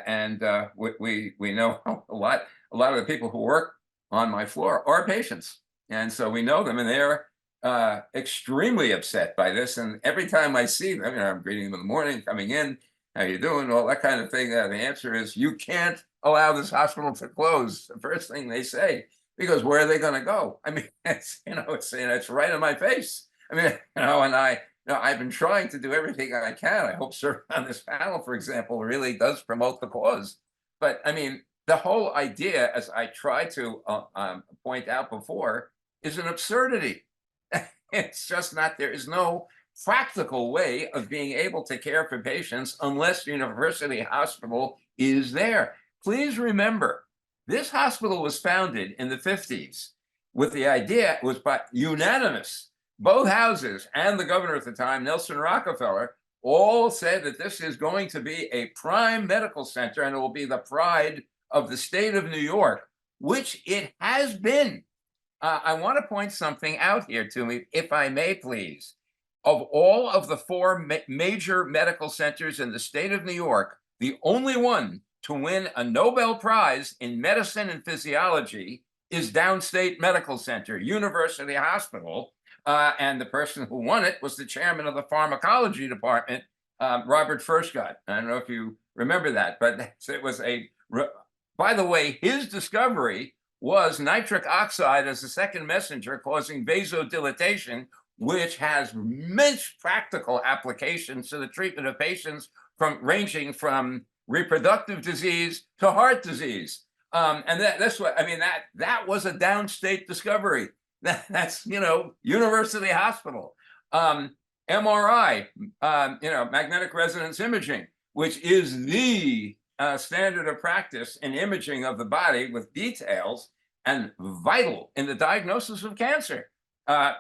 and we know a lot of the people who work on my floor are patients, and so we know them, and they're extremely upset by this. And every time I see them, I'm greeting them in the morning, coming in, how you doing, all that kind of thing. The answer is, you can't allow this hospital to close. The first thing they say, because where are they going to go? I mean, it's right in my face. I mean, and I've been trying to do everything I can. I hope serving on this panel, for example, really does promote the cause. But I mean, the whole idea, as I tried to point out before, is an absurdity. It's just not, there is no practical way of being able to care for patients unless University Hospital is there. Please remember, this hospital was founded in the 50s with the idea, it was by unanimous. Both houses and the governor at the time, Nelson Rockefeller, all said that this is going to be a prime medical center and it will be the pride of the state of New York, which it has been. I want to point something out here to me, if I may, please. Of all of the four major medical centers in the state of New York, the only one to win a Nobel Prize in medicine and physiology is Downstate Medical Center, University Hospital. And the person who won it was the chairman of the pharmacology department, Robert Furstgott. I don't know if you remember that, but it was by the way, his discovery was nitric oxide as the second messenger causing vasodilatation, which has immense practical applications to the treatment of patients ranging from reproductive disease to heart disease. And that's what, I mean, that was a downstate discovery. That's, University Hospital. MRI, magnetic resonance imaging, which is the standard of practice in imaging of the body with details and vital in the diagnosis of cancer,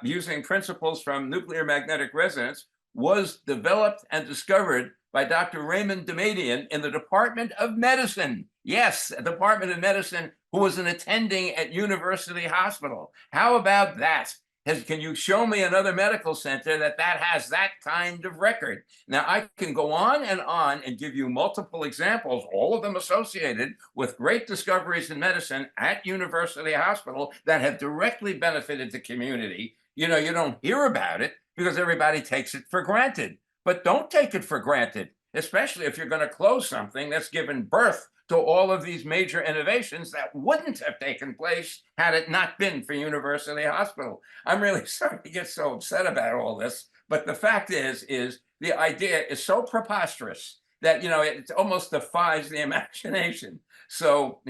using principles from nuclear magnetic resonance, was developed and discovered by Dr. Raymond Damadian in the Department of Medicine. Yes, a Department of Medicine who was an attending at University Hospital. How about that? Can you show me another medical center that has that kind of record? Now, I can go on and give you multiple examples, all of them associated with great discoveries in medicine at University Hospital that have directly benefited the community. You don't hear about it because everybody takes it for granted. But don't take it for granted, especially if you're going to close something that's given birth to all of these major innovations that wouldn't have taken place had it not been for University Hospital. I'm really sorry to get so upset about all this, but the fact is the idea is so preposterous that, it almost defies the imagination. So,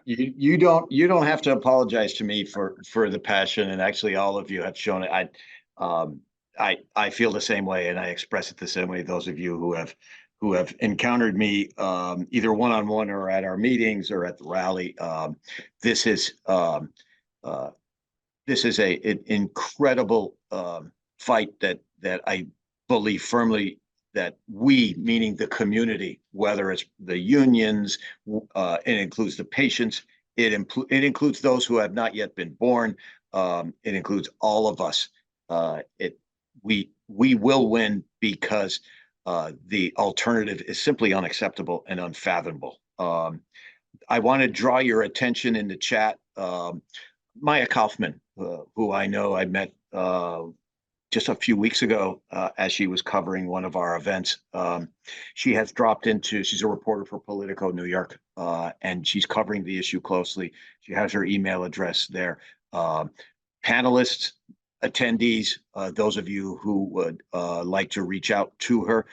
you don't have to apologize to me for the passion, and actually all of you have shown it. I feel the same way, and I express it the same way. Those of you who have encountered me either one-on-one or at our meetings or at the rally, this is an incredible fight that I believe firmly that we, meaning the community, whether it's the unions, it includes the patients, it includes those who have not yet been born, it includes all of us. We will win because the alternative is simply unacceptable and unfathomable. I want to draw your attention in the chat. Maya Kaufman, who I know I met just a few weeks ago as she was covering one of our events. She has dropped into, she's a reporter for Politico New York, and she's covering the issue closely. She has her email address there. Panelists, attendees, those of you who would like to reach out to her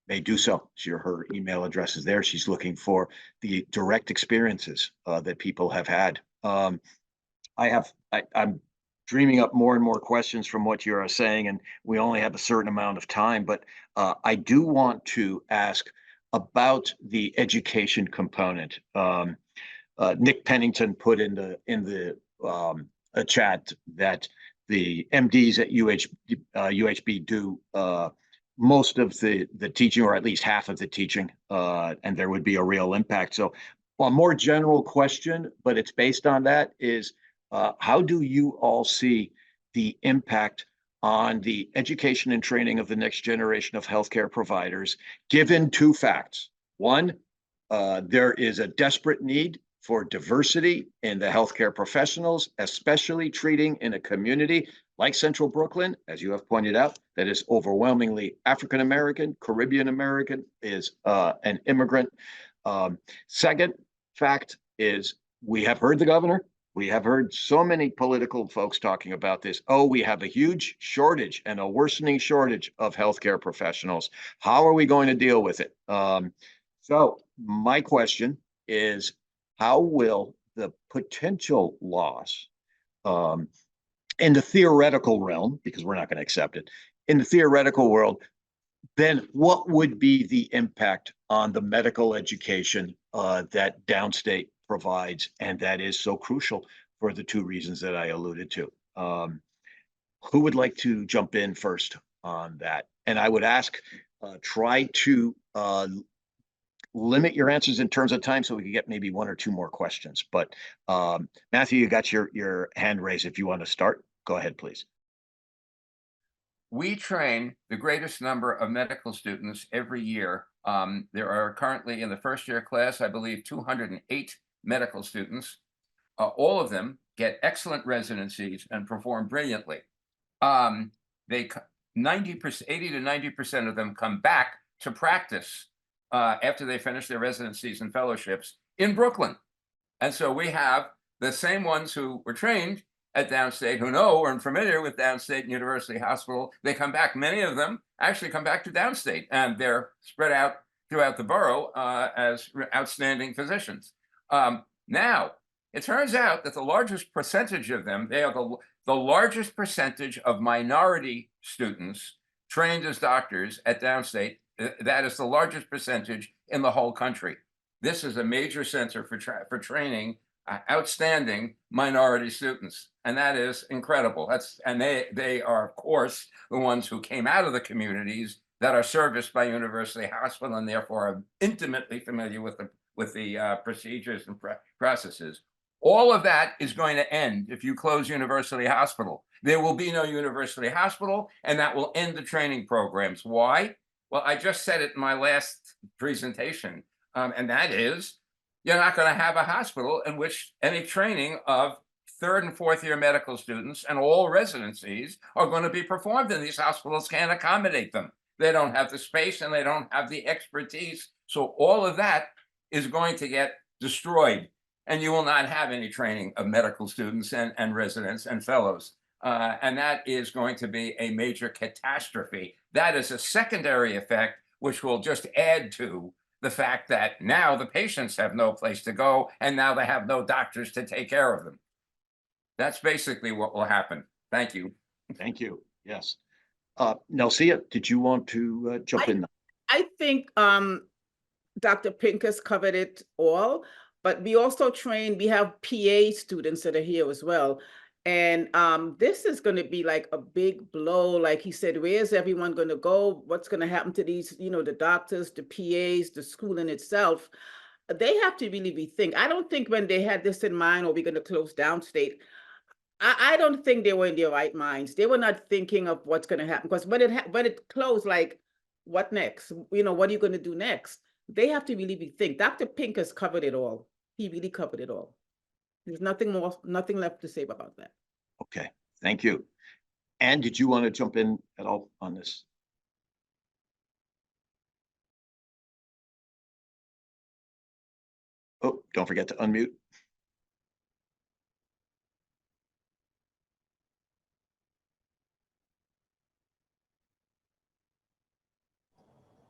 may do so. Her email address is there. She's looking for the direct experiences that people have had. I'm dreaming up more and more questions from what you're saying, and we only have a certain amount of time, but I do want to ask about the education component. Nick Pennington put in the a chat that the MDs at UHB do most of the teaching, or at least half of the teaching, and there would be a real impact. So a more general question, but it's based on that, is how do you all see the impact on the education and training of the next generation of healthcare providers, given two facts. One, there is a desperate need for diversity in the healthcare professionals, especially treating in a community like Central Brooklyn, as you have pointed out, that is overwhelmingly African American, Caribbean American, is an immigrant. Second fact is we have heard the governor. We have heard so many political folks talking about this. Oh, we have a huge shortage and a worsening shortage of healthcare professionals. How are we going to deal with it? So my question is, how will the potential loss in the theoretical realm, because we're not going to accept it, in the theoretical world, then what would be the impact on the medical education that Downstate provides, and that is so crucial for the two reasons that I alluded to? Who would like to jump in first on that? And I would ask, try to limit your answers in terms of time so we can get maybe one or two more questions. But Matthew, you got your hand raised. If you want to start, go ahead, please. We train the greatest number of medical students every year. There are currently in the first year class, I believe, 208 medical students. All of them get excellent residencies and perform brilliantly. They 90%, 80 to 90% of them come back to practice after they finish their residencies and fellowships in Brooklyn. And so we have the same ones who were trained at Downstate, who know or are familiar with Downstate University Hospital. They come back. Many of them actually come back to Downstate, and they're spread out throughout the borough as outstanding physicians. Now, it turns out that the largest percentage of them, they are the largest percentage of minority students trained as doctors at Downstate. That is the largest percentage in the whole country. This is a major center for training outstanding minority students, and that is incredible. And they are, of course, the ones who came out of the communities that are serviced by University Hospital, and therefore are intimately familiar with the procedures and processes. All of that is going to end if you close University Hospital. There will be no University Hospital, and that will end the training programs. Why? Well, I just said it in my last presentation, and that is, you're not going to have a hospital in which any training of third and fourth year medical students and all residencies are going to be performed, and these hospitals can't accommodate them. They don't have the space and they don't have the expertise. So all of that is going to get destroyed, and you will not have any training of medical students and residents and fellows. And that is going to be a major catastrophe. That is a secondary effect, which will just add to the fact that now the patients have no place to go, and now they have no doctors to take care of them. That's basically what will happen. Thank you. Thank you. Yes. Nelcia, did you want to jump in? I think Dr. Pincus covered it all, but we also we have PA students that are here as well. And this is going to be like a big blow. Like he said, where's everyone going to go? What's going to happen to these, the doctors, the PAs, the school in itself? They have to really rethink. I don't think when they had this in mind, or we're going to close Downstate, I don't think they were in their right minds. They were not thinking of what's going to happen, because when it closed, like, what next? What are you going to do next? They have to really rethink. Dr. Pincus covered it all. He really covered it all. There's nothing left to say about that. Okay, thank you. Anne, did you want to jump in at all on this? Oh, don't forget to unmute.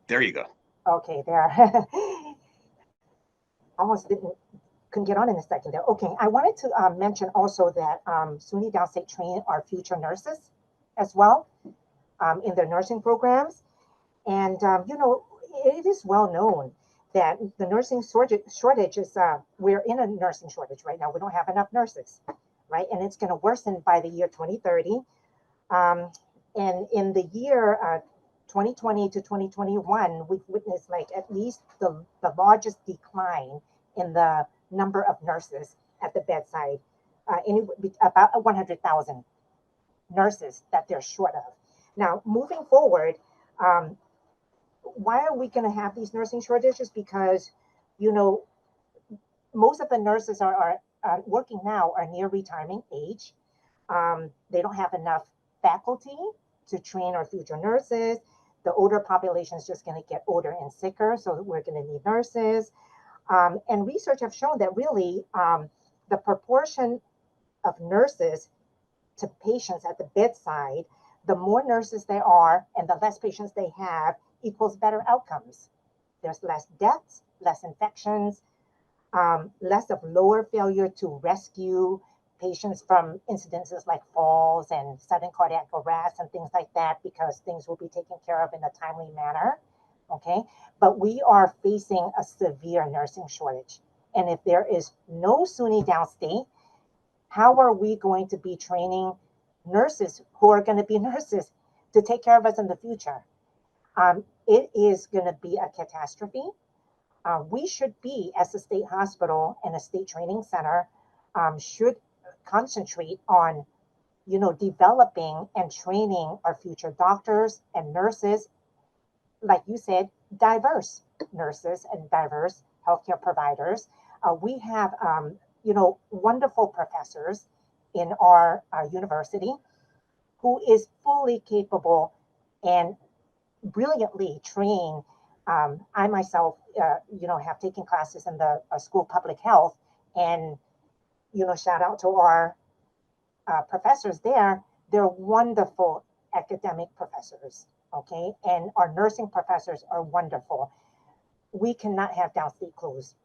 There you go. Okay, there. Almost couldn't get on in a second there. Okay, I wanted to mention also that SUNY Downstate train our future nurses as well in their nursing programs. And, it is well known that the nursing shortage is, we're in a nursing shortage right now. We don't have enough nurses, right? And it's going to worsen by the year 2030. And in the year 2020 to 2021, we've witnessed like at least the largest decline in the number of nurses at the bedside, about 100,000. nurses that they're short of. Now, moving forward, why are we going to have these nursing shortages? Because, you know, most of the nurses are working now are near retirement age. They don't have enough faculty to train our future nurses. The older population is just going to get older and sicker, so we're going to need nurses. And research have shown that really the proportion of nurses to patients at the bedside, the more nurses there are and the less patients they have equals better outcomes. There's less deaths, less infections, less of lower failure to rescue patients from incidences like falls and sudden cardiac arrest and things like that, because things will be taken care of in a timely manner. Okay, but we are facing a severe nursing shortage. And if there is no SUNY Downstate, how are we going to be training nurses who are going to be nurses to take care of us in the future? It is going to be a catastrophe. We should be, as a state hospital and a state training center, should concentrate on, you know, developing and training our future doctors and nurses, like you said, diverse nurses and diverse healthcare providers. We have, you know, wonderful professors in our university who is fully capable and brilliantly trained. I myself, you know, have taken classes in the School of Public Health, and, you know, shout out to our professors there. They're wonderful academic professors, okay? And our nursing professors are wonderful. We cannot have Downstate closed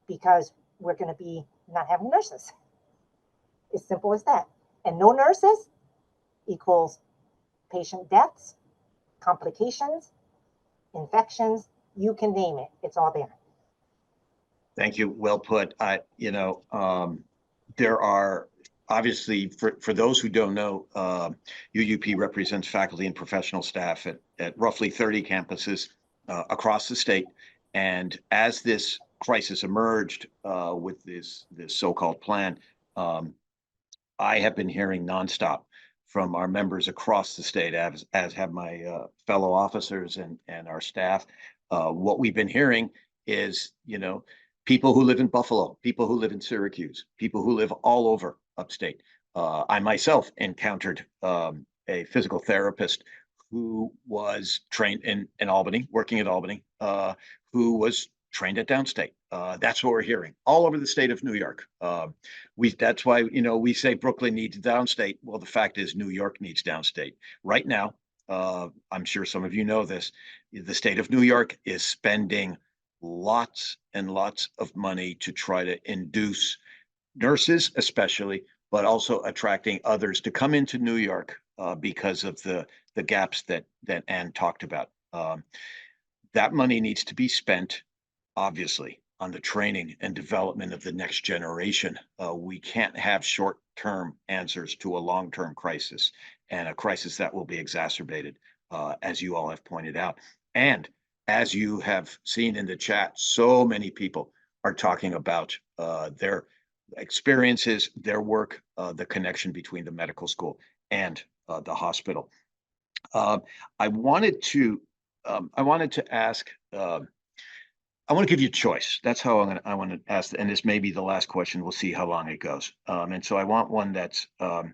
because we're going to be not having nurses. As simple as that. And no nurses equals patient deaths, complications, infections, you can name it. It's all there. Thank you. Well put. You know, there are obviously, for those who don't know, UUP represents faculty and professional staff at roughly 30 campuses across the state. And as this crisis emerged with this so-called plan, I have been hearing nonstop from our members across the state, as have my fellow officers and our staff. What we've been hearing is, you know, people who live in Buffalo, people who live in Syracuse, people who live all over upstate. I myself encountered a physical therapist who was trained in Albany, working at Albany, who was trained at Downstate. That's what we're hearing all over the state of New York. That's why, you know, we say Brooklyn needs Downstate. Well, the fact is New York needs Downstate. Right now, I'm sure some of you know this, the state of New York is spending lots and lots of money to try to induce nurses, especially, but also attracting others to come into New York because of the gaps that Ann talked about. That money needs to be spent, obviously, on the training and development of the next generation. We can't have short-term answers to a long-term crisis, and a crisis that will be exacerbated, as you all have pointed out. And as you have seen in the chat, so many people are talking about their experiences, their work, the connection between the medical school and the hospital. I wanted to ask. I want to give you a choice. That's how I want to ask, and this may be the last question. We'll see how long it goes. And so I want one that's going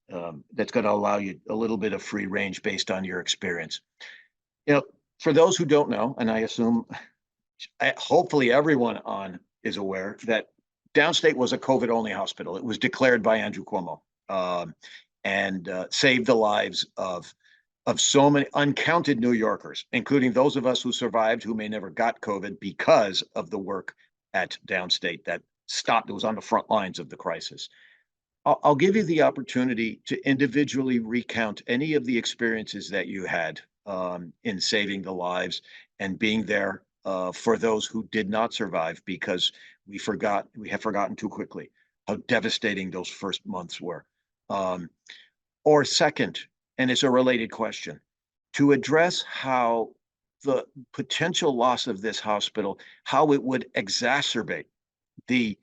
to allow you a little bit of free range based on your experience. You know, for those who don't know, and I assume hopefully everyone on is aware that Downstate was a COVID-only hospital. It was declared by Andrew Cuomo and saved the lives of so many uncounted New Yorkers, including those of us who survived, who may never got COVID because of the work at Downstate that stopped. It was on the front lines of the crisis. I'll give you the opportunity to individually recount any of the experiences that you had in saving the lives and being there for those who did not survive, because we have forgotten too quickly how devastating those first months were. Or second, and it's a related question, to address how the potential loss of this hospital, how it would exacerbate the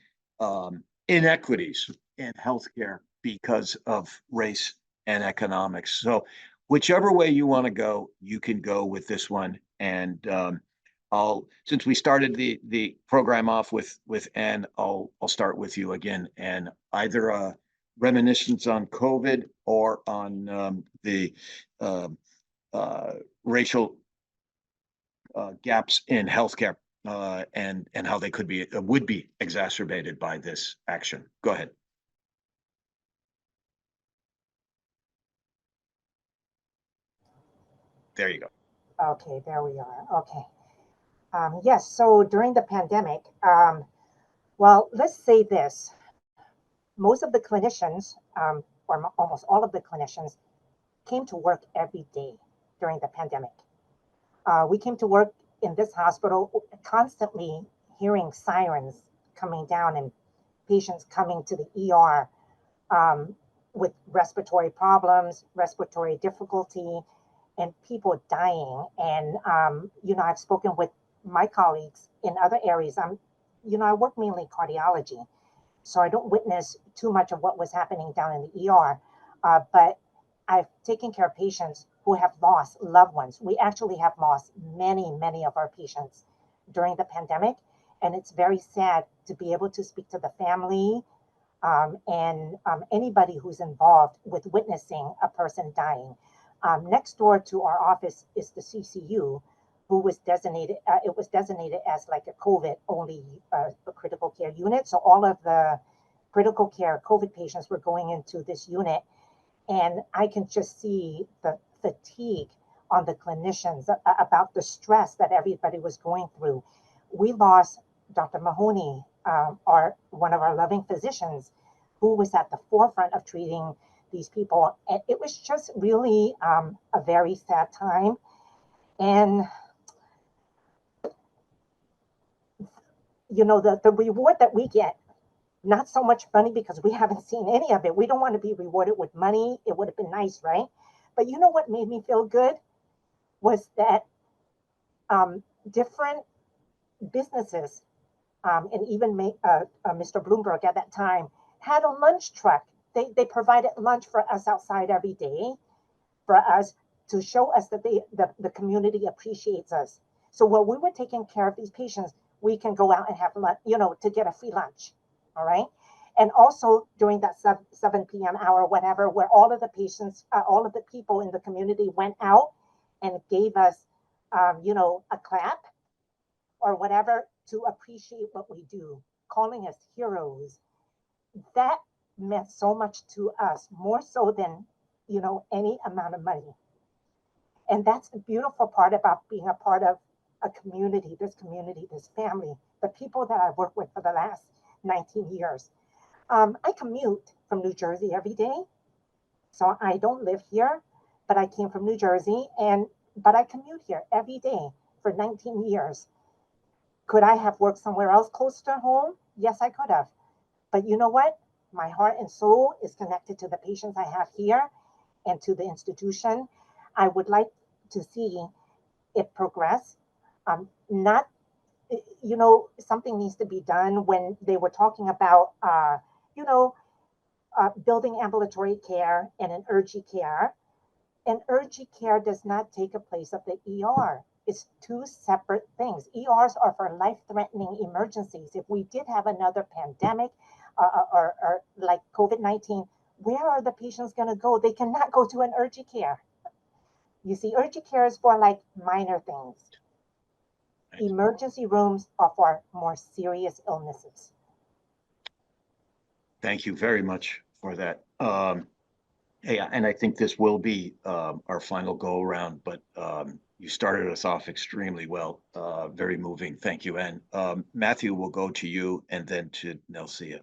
inequities in healthcare because of race and economics. So whichever way you want to go, you can go with this one. And since we started the program off with Ann, I'll start with you again, and either a reminiscence on COVID or on the racial gaps in healthcare and how they would be exacerbated by this action. Go ahead. There you go. Okay, there we are. Okay. Yes, so during the pandemic, well, let's say this. Most of the clinicians, or almost all of the clinicians, came to work every day during the pandemic. We came to work in this hospital constantly hearing sirens coming down and patients coming to the ER with respiratory problems, respiratory difficulty, and people dying. And, I've spoken with my colleagues in other areas. I work mainly cardiology, so I don't witness too much of what was happening down in the ER. But I've taken care of patients who have lost loved ones. We actually have lost many of our patients during the pandemic. And it's very sad to be able to speak to the family and anybody who's involved with witnessing a person dying. Next door to our office is the CCU, who was designated, it was designated as like a COVID only critical care unit. So all of the critical care COVID patients were going into this unit. And I can just see the fatigue on the clinicians about the stress that everybody was going through. We lost Dr. Mahoney, one of our loving physicians, who was at the forefront of treating these people. And it was just really a very sad time. And, the reward that we get, not so much money because we haven't seen any of it. We don't want to be rewarded with money. It would have been nice, right? But you know what made me feel good was that different businesses and even Mr. Bloomberg at that time had a lunch truck. They provided lunch for us outside every day for us to show us that the community appreciates us. So while we were taking care of these patients, we can go out and have lunch, to get a free lunch. All right. And also during that 7 p.m. hour, whatever, where all of the patients, all of the people in the community went out and gave us, a clap or whatever to appreciate what we do, calling us heroes. That meant so much to us, more so than, any amount of money. And that's the beautiful part about being a part of a community, this family, the people that I've worked with for the last 19 years. I commute from New Jersey every day. So I don't live here, but I came from New Jersey, but I commute here every day for 19 years. Could I have worked somewhere else close to home? Yes, I could have. But you know what? My heart and soul is connected to the patients I have here and to the institution. I would like to see it progress. Not something needs to be done when they were talking about, building ambulatory care and an urgent care. And urgent care does not take a place of the ER. It's two separate things. ERs are for life-threatening emergencies. If we did have another pandemic or like COVID-19, where are the patients going to go? They cannot go to an urgent care. You see, urgent care is for like minor things. Emergency rooms are for more serious illnesses. Thank you very much for that. Yeah, and I think this will be our final go around, but you started us off extremely well. Very moving. Thank you. And Matthew, will go to you and then to Nelcia.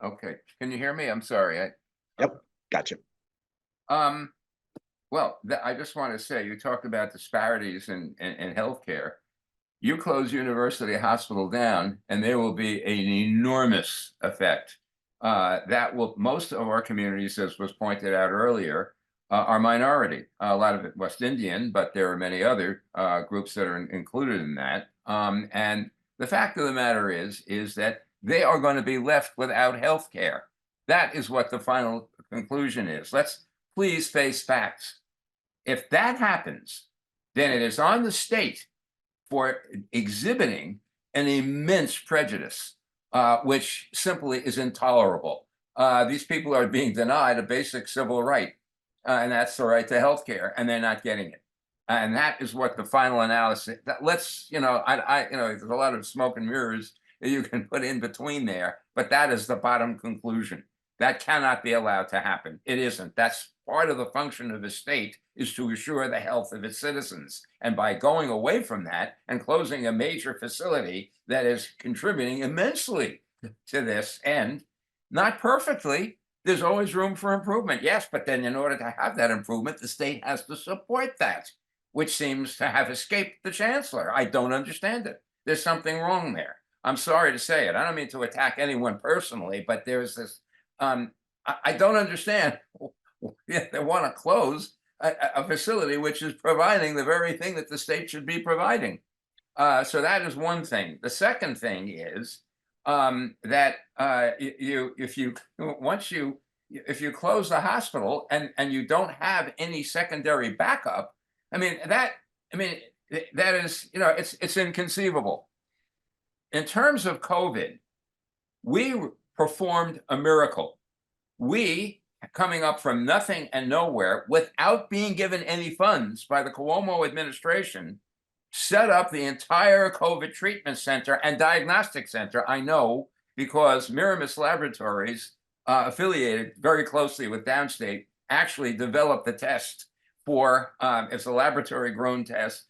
Okay, can you hear me? I'm sorry. Yep, gotcha. Well, I just want to say, you talked about disparities in healthcare. You close University Hospital down, and there will be an enormous effect. Most of our communities, as was pointed out earlier, are minority. A lot of it West Indian, but there are many other groups that are included in that. And the fact of the matter is that they are going to be left without health care. That is what the final conclusion is. Let's please face facts. If that happens, then it is on the state for exhibiting an immense prejudice, which simply is intolerable. These people are being denied a basic civil right, and that's the right to health care, and they're not getting it. And that is what the final analysis, let's, there's a lot of smoke and mirrors that you can put in between there, but that is the bottom conclusion. That cannot be allowed to happen. It isn't. That's part of the function of the state, is to assure the health of its citizens. And by going away from that and closing a major facility that is contributing immensely to this end, not perfectly, there's always room for improvement. Yes, but then in order to have that improvement, the state has to support that, which seems to have escaped the chancellor. I don't understand it. There's something wrong there. I'm sorry to say it. I don't mean to attack anyone personally, but there's this, I don't understand. They want to close a facility which is providing the very thing that the state should be providing. So that is one thing. The second thing is that if you close the hospital and you don't have any secondary backup, that is, it's inconceivable. In terms of COVID, we performed a miracle. We, coming up from nothing and nowhere, without being given any funds by the Cuomo administration, set up the entire COVID treatment center and diagnostic center. I know because Miramis Laboratories, affiliated very closely with Downstate, actually developed the test for, it's a laboratory grown test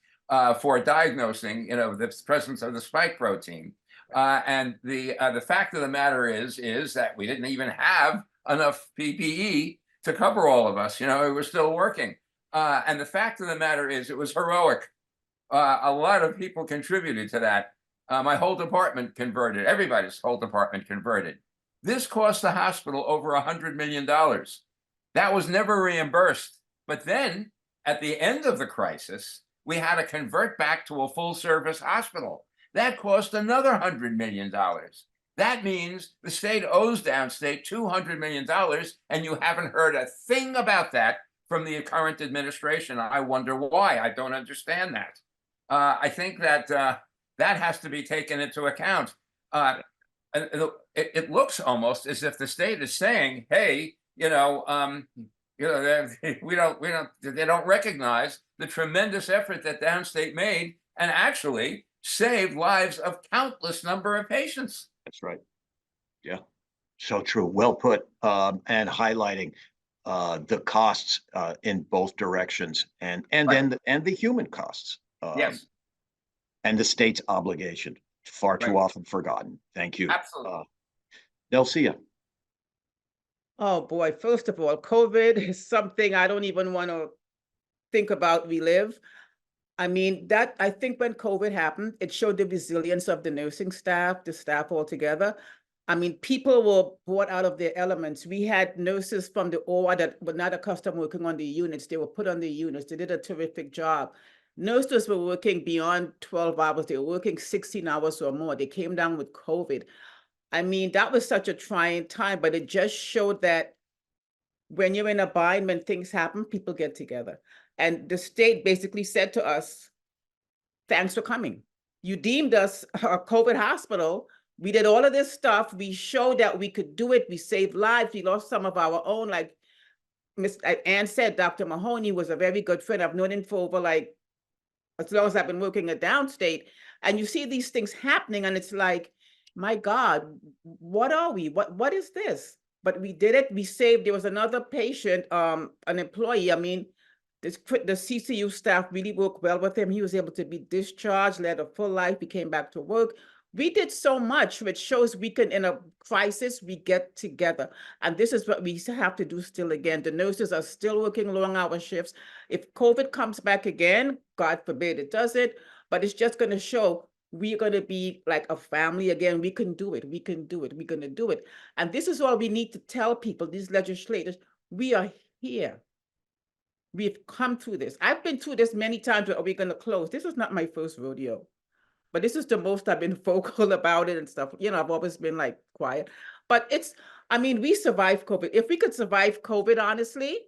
for diagnosing, the presence of the spike protein. And the fact of the matter is that we didn't even have enough PPE to cover all of us. We were still working. And the fact of the matter is, it was heroic. A lot of people contributed to that. My whole department converted. Everybody's whole department converted. This cost the hospital over $100 million. That was never reimbursed. But then, at the end of the crisis, we had to convert back to a full-service hospital. That cost another $100 million. That means the state owes Downstate $200 million, and you haven't heard a thing about that from the current administration. I wonder why. I don't understand that. I think that that has to be taken into account. It looks almost as if the state is saying, "Hey, they don't recognize the tremendous effort that Downstate made and actually saved lives of countless number of patients." That's right. Yeah, so true. Well put. And highlighting the costs in both directions, and Right. then the human costs. Yes, And the state's obligation, far too Right. often forgotten. Thank you. absolutely. Nelcia. Oh boy, first of all, COVID is something I don't even want to think about relive. I think when COVID happened, it showed the resilience of the nursing staff, the staff altogether. People were brought out of their elements. We had nurses from the OR that were not accustomed working on the units. They were put on the units. They did a terrific job. Nurses were working beyond 12 hours. They were working 16 hours or more. They came down with COVID. That was such a trying time, but it just showed that when you're in a bind, when things happen, people get together. And the state basically said to us, "Thanks for coming. You deemed us a COVID hospital. We did all of this stuff. We showed that we could do it. We saved lives. We lost some of our own." Like Ms. Ann said, Dr. Mahoney was a very good friend. I've known him for over as long as I've been working at Downstate. And you see these things happening and it's like, my God, what are we? What is this? But we did it. We saved. There was another patient, an employee. The CCU staff really worked well with him. He was able to be discharged, led a full life. He came back to work. We did so much, which shows we can, in a crisis, we get together. And this is what we have to do still again. The nurses are still working long hour shifts. If COVID comes back again, God forbid it does it, but it's just going to show we're going to be like a family again. We can do it. We can do it. We're going to do it. And this is all we need to tell people, these legislators, we are here. We've come through this. I've been through this many times. Are we going to close? This is not my first rodeo. But this is the most I've been vocal about it and stuff. You know, I've always been like quiet. But I mean, we survived COVID. If we could survive COVID, honestly,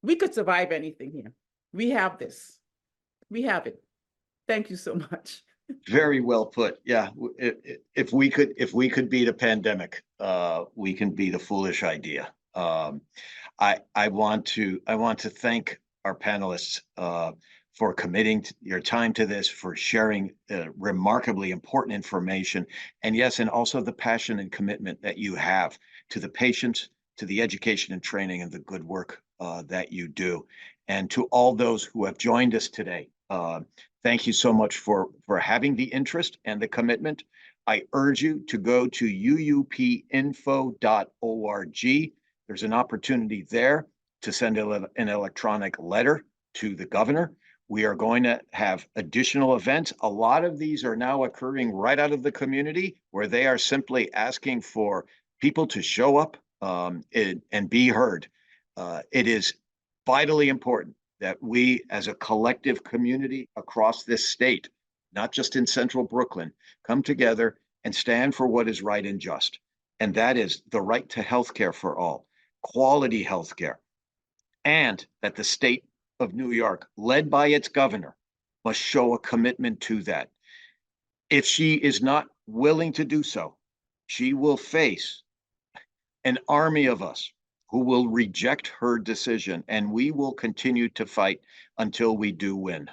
we could survive anything here. We have this. We have it. Thank you so much. Very well put. Yeah, if we could beat a pandemic, we can beat a foolish idea. I want to thank our panelists for committing your time to this, for sharing remarkably important information, and yes, and also the passion and commitment that you have to the patients, to the education and training, and the good work that you do, and to all those who have joined us today. Thank you so much for having the interest and the commitment. I urge you to go to uupinfo.org. There's an opportunity there to send an electronic letter to the governor. We are going to have additional events. A lot of these are now occurring right out of the community, where they are simply asking for people to show up and be heard. It is vitally important that we as a collective community across this state, not just in central Brooklyn, come together and stand for what is right and just. And that is the right to healthcare for all, quality healthcare, and that the state of New York, led by its governor, must show a commitment to that. If she is not willing to do so, she will face an army of us who will reject her decision, and we will continue to fight until we do win.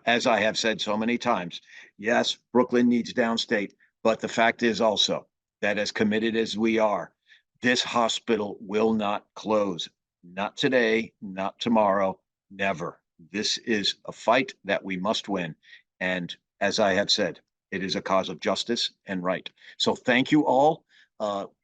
As I have said so many times, yes, Brooklyn needs downstate, but the fact is also that as committed as we are, this hospital will not close. Not today, not tomorrow, never. This is a fight that we must win. And as I have said, it is a cause of justice and right. So thank you all.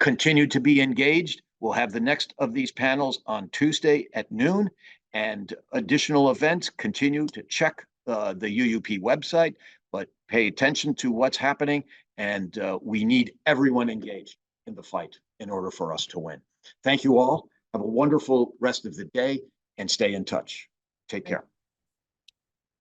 Continue to be engaged. We'll have the next of these panels on Tuesday at noon, and additional events. Continue to check the UUP website, but pay attention to what's happening. And we need everyone engaged in the fight in order for us to win. Thank you all. Have a wonderful rest of the day and stay in touch. Take care.